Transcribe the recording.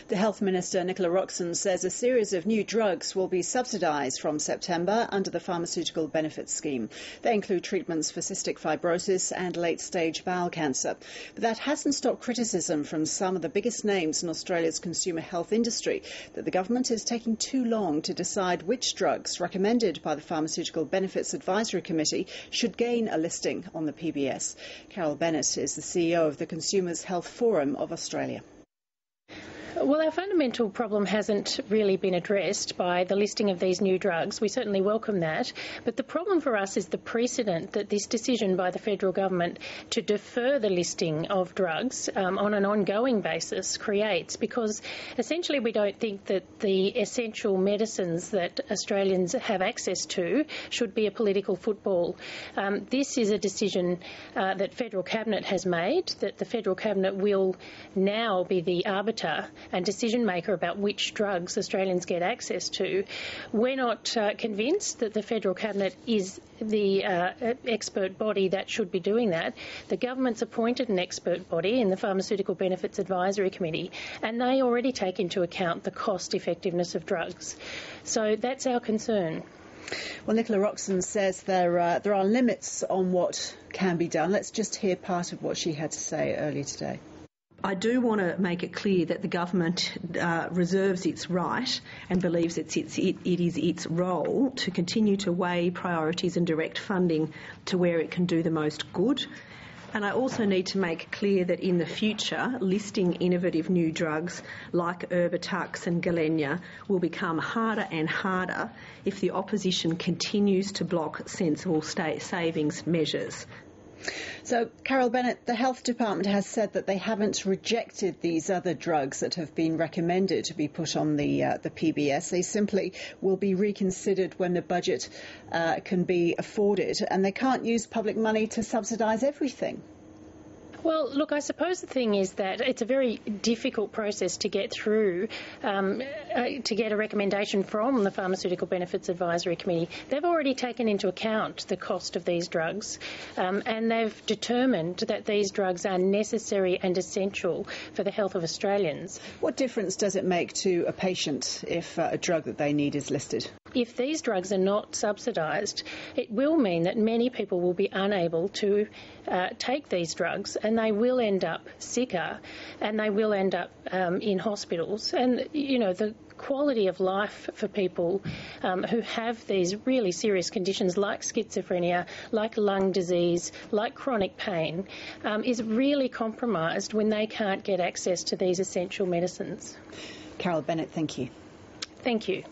The Health Minister, Nicola Roxon, says a series of new drugs will be subsidised from September under the Pharmaceutical Benefits Scheme. They include treatments for cystic fibrosis and late-stage bowel cancer. But that hasn't stopped criticism from some of the biggest names in Australia's consumer health industry that the government is taking too long to decide which drugs recommended by the Pharmaceutical Benefits Advisory Committee should gain a listing on the PBS. Bennett is the CEO of the Consumers Health Forum of Australia. Well, our fundamental problem hasn't really been addressed by the listing of these new drugs. We certainly welcome that. But the problem for us is the precedent that this decision by the federal government to defer the listing of drugs on an ongoing basis creates, because essentially we don't think that the essential medicines that Australians have access to should be a political football. This is a decision that federal cabinet has made, that the federal cabinet will now be the arbiter and decision maker about which drugs Australians get access to. We're not convinced that the federal cabinet is the expert body that should be doing that. The government's appointed an expert body in the Pharmaceutical Benefits Advisory Committee, and they already take into account the cost effectiveness of drugs. So that's our concern. Well, Nicola Roxon says there are limits on what can be done. Let's just hear part of what she had to say earlier today. I do want to make it clear that the government reserves its right and believes it is its role to continue to weigh priorities and direct funding to where it can do the most good. And I also need to make clear that in the future, listing innovative new drugs like Erbitux and Gilenya will become harder and harder if the opposition continues to block sensible state savings measures. So, Carol Bennett, the Health Department has said that they haven't rejected these other drugs that have been recommended to be put on the PBS. They simply will be reconsidered when the budget can be afforded, and they can't use public money to subsidise everything. Well, look, I suppose the thing is that it's a very difficult process to get through, to get a recommendation from the Pharmaceutical Benefits Advisory Committee. They've already taken into account the cost of these drugs, and they've determined that these drugs are necessary and essential for the health of Australians. What difference does it make to a patient if a drug that they need is listed? If these drugs are not subsidised, it will mean that many people will be unable to take these drugs, and they will end up sicker, and they will end up in hospitals. And, you know, the quality of life for people who have these really serious conditions like schizophrenia, like lung disease, like chronic pain, is really compromised when they can't get access to these essential medicines. Carol Bennett, thank you. Thank you.